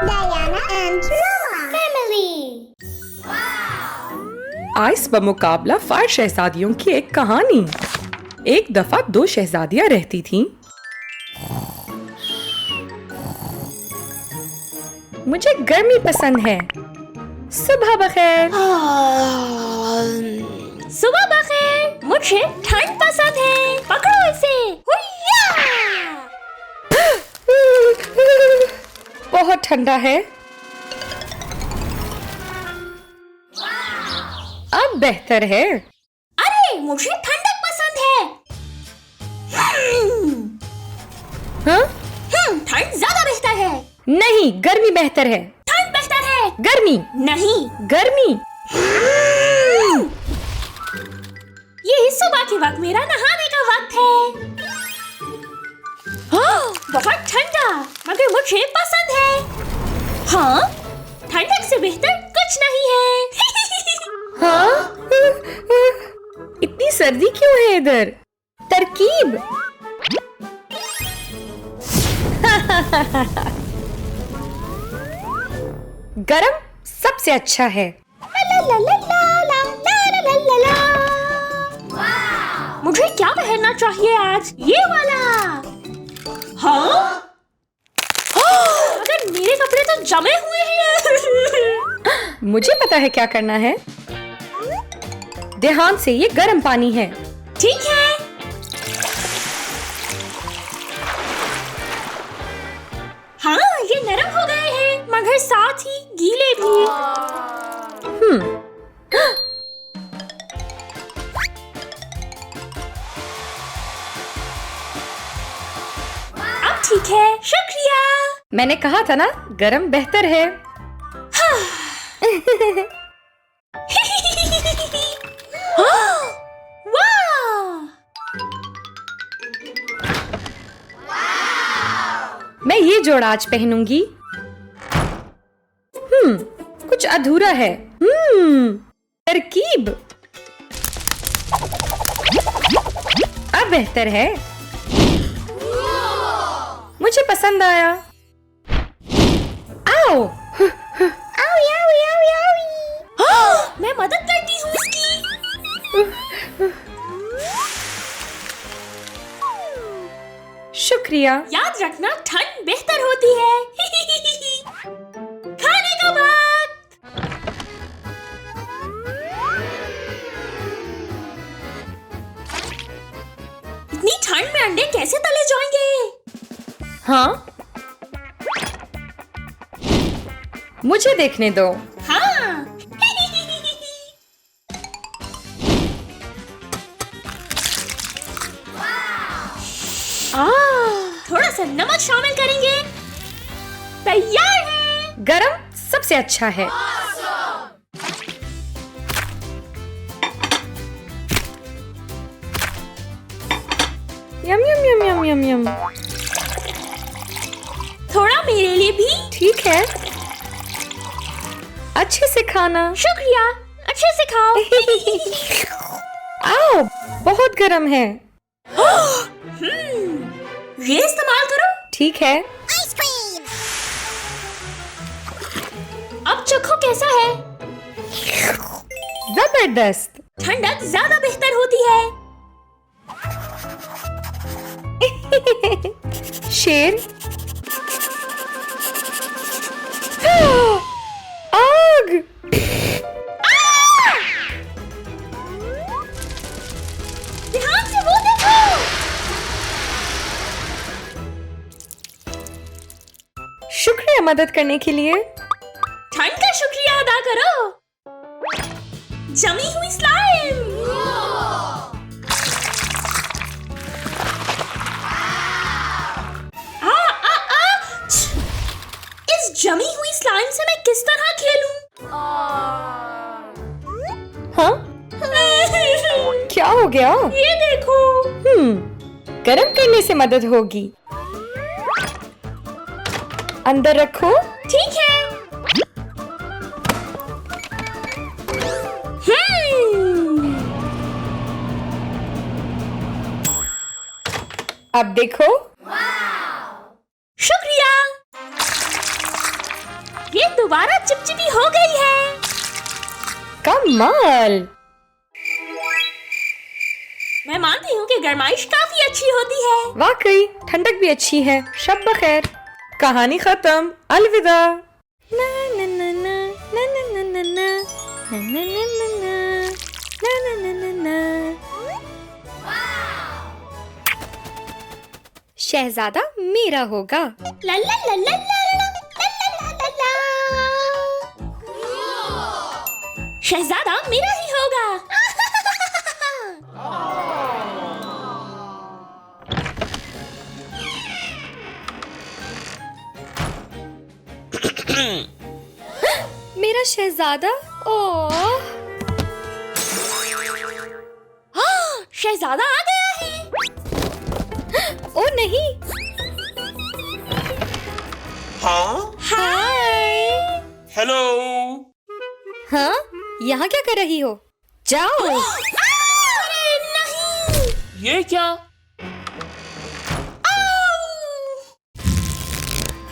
Diana and Noah Family। Ice बमुकाबला 5 शहजादियों की एक कहानी। एक दफा 2 शहजादियां रहती थीं। मुझे गर्मी पसंद है। सुबह बखैर। सुबह बखैर। मुझे ठंड पसंद है। पकड़ो इसे। हुय्या! बहुत ठंडा है। अब बेहतर है। अरे मुझे ठंडक पसंद है। हाँ? ठंड ज्यादा बेहतर है। नहीं, गर्मी बेहतर है। ठंड बेहतर है। गर्मी नहीं। गर्मी। ये सुबह के वक्त मेरा नहाने का वक्त है। बहुत ठंडा, मगर मुझे पसंद है। हाँ, ठंडक से बेहतर कुछ नहीं है। हाँ? इतनी सर्दी क्यों है इधर? तरकीब। गरम सबसे अच्छा है। मुझे क्या पहनना चाहिए आज? ये वाला। हाँ? मगर मेरे कपड़े तो जमे हुए हैं। मुझे पता है क्या करना है। ध्यान से, ये गर्म पानी है। ठीक है। हाँ, ये नरम हो गए हैं, मगर साथ ही गीले भी। अब ठीक है, शुक्रिया। मैंने कहा था ना, गरम बेहतर है। मैं ये जोड़ा आज पहनूंगी। कुछ अधूरा है। तरकीब। अब बेहतर है। मुझे पसंद आया। आओ। मैं मदद करती हूँ इसकी। शुक्रिया। याद रखना, ठंड बेहतर होती है। खाने का वक्त। इतनी ठंड में अंडे कैसे तले जाएंगे? हाँ? मुझे देखने दो। हाँ। थोड़ा सा नमक शामिल करेंगे। तैयार है। गरम सबसे अच्छा है। यम यम यम यम यम यम। थोड़ा मेरे लिए भी। ठीक है। अच्छे से खाना। शुक्रिया, अच्छे से खाओ। आओ, बहुत गरम है। ये इस्तेमाल करो। ठीक है। अब चखो कैसा है। जबरदस्त। ठंडक ज्यादा बेहतर होती है। शेर। आग। ध्यान से वो देखो। शुक्रिया मदद करने के लिए। ठंड का शुक्रिया अदा करो। जमी हुई स्लाइम। इस जमी हुई स्लाइम से मैं किस तरह खेलूं? हाँ? क्या हो गया? ये देखो। गरम करने से मदद होगी। अंदर रखो। ठीक है। अब देखो। शुक्रिया। दोबारा चिपचिपी हो गई है। कमाल। मैं मानती हूँ कि गरमाइश काफी अच्छी होती है। वाकई ठंडक भी अच्छी है। शब बखैर। कहानी खत्म। अलविदा। ना ना ना ना ना ना ना ना ना ना ना ना ना ना ना ना। शहजादा मेरा होगा। ला ला ला ला ला ला ला ला ला। शहजादा मेरा ही होगा। मेरा शहजादा। ओह, शहजादा आ गया है। ओ नहीं। हाँ हाय। हेलो। हाँ, यहाँ क्या कर रही हो? जाओ। अरे नहीं। ये क्या?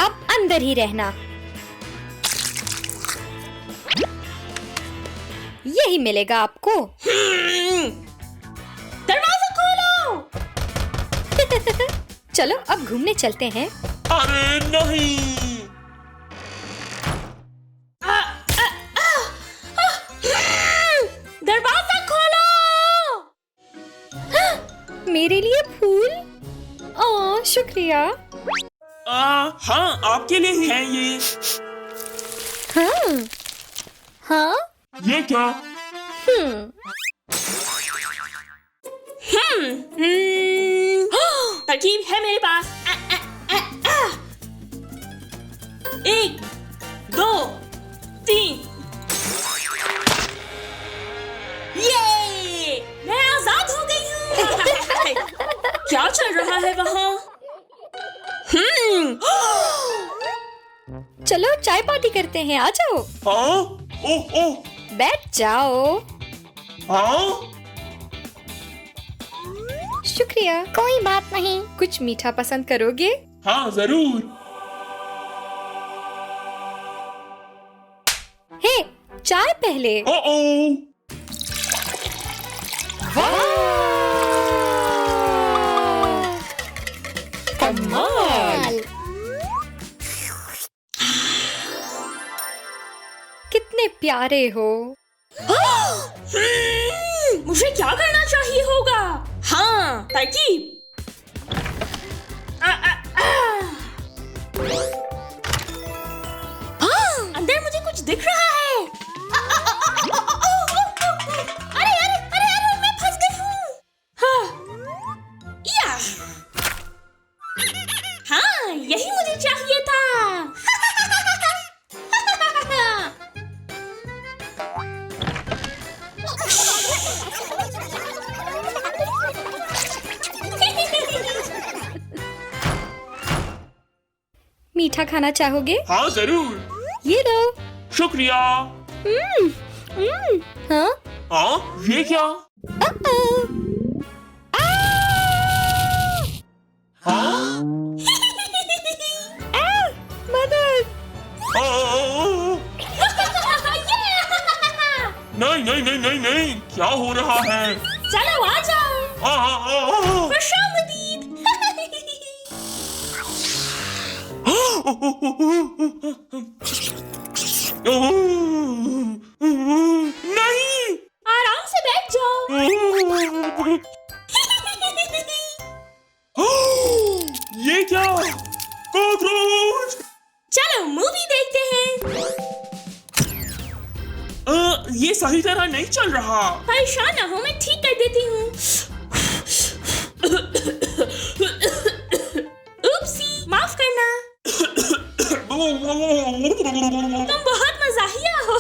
अब अंदर ही रहना। यही मिलेगा आपको। दरवाजा खोलो। चलो अब घूमने चलते हैं। अरे नहीं। दरवाजा खोलो। मेरे लिए फूल। ओह, शुक्रिया। हाँ आपके लिए ही है ये। हाँ हाँ। ये क्या? तरकीब है मेरे पास। एक, दो, तीन। ये मैं आजाद हो गई हूँ। क्या चल रहा है वहाँ? चलो चाय पार्टी करते हैं। आ जाओ। हाँ ओह ओह। बैठ जाओ। हाँ शुक्रिया। कोई बात नहीं। कुछ मीठा पसंद करोगे? हाँ जरूर। हे, चाय पहले। ओ ओ। कमाल। कितने प्यारे हो। मुझे क्या करना चाहिए होगा? हाँ, तरकीब। अंदर मुझे कुछ दिख रहा है। अरे अरे अरे अरे मैं फंस गई हूँ। या हाँ, यही मुझे चाहिए था। मीठा खाना चाहोगे? हाँ जरूर। ये लो। शुक्रिया। हाँ? हाँ ये क्या? हाँ मदद। नहीं नहीं नहीं नहीं नहीं, क्या हो रहा है? चलो आ जाओ। खुशामदीद। नहीं। आराम से बैठ जाओ। ये क्या? कॉकरोच। चलो मूवी देखते हैं। ये सही तरह नहीं चल रहा। परेशान ना हो, मैं ठीक कर देती हूँ। उपसी, माफ करना। तुम बहुत मजाहिया हो।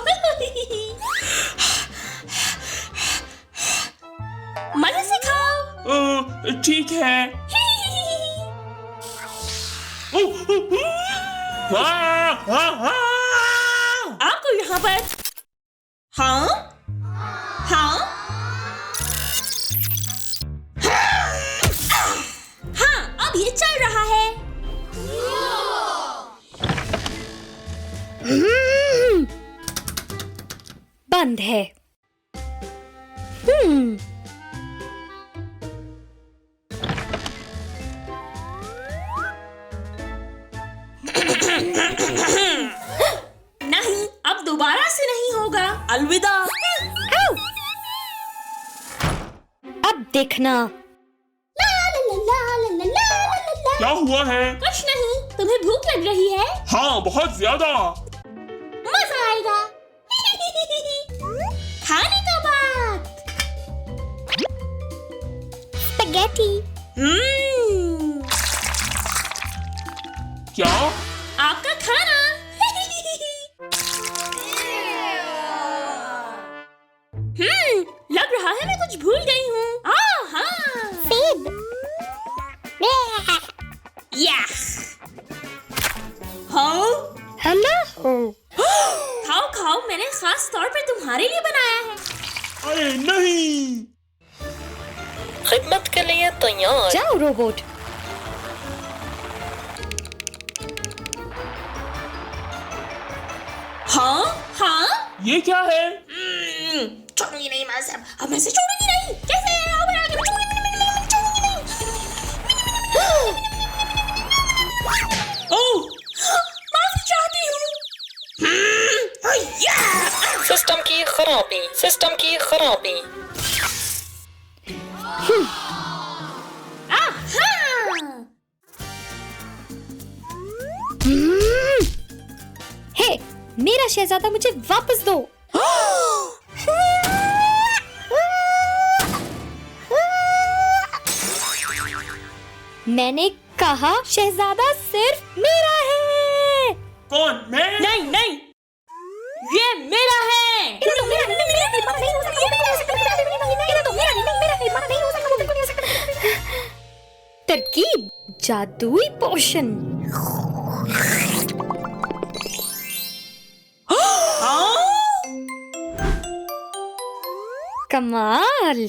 मजे से खाओ। ठीक है। आपको यहाँ पर हाँ हाँ हाँ, अब ये चल रहा है। बंद है। नहीं, अब दोबारा से नहीं होगा। अलविदा। अब देखना। क्या हुआ है? कुछ नहीं, तुम्हें भूख लग रही है? हाँ, बहुत ज्यादा। मजा आएगा। खाने का बात। Spaghetti. क्या? आपका खाना। लग रहा है मैं कुछ भूल गई हूँ। हाँ। Save. या। हाँ। Hello. खाओ खाओ, मैंने खास तौर पे तुम्हारे लिए बनाया है। अरे नहीं। खिदमत के लिए तैयार। जाओ रोबोट। हाँ हाँ। ये क्या है? छोड़ूंगी नहीं मैं सब, अब मैं से छोड़ूंगी नहीं। कैसे आओ मेरे आगे, मैं छोड़ूंगी नहीं। ओह, माफी चाहती हूँ। सिस्टम की खराबी, सिस्टम की खराबी। हे, मेरा शहजादा मुझे वापस दो। मैंने कहा शहजादा सिर्फ मेरा है। कौन? मैं? नहीं नहीं, ये मेरा है। तरकीब जादुई पोशन। कमाल।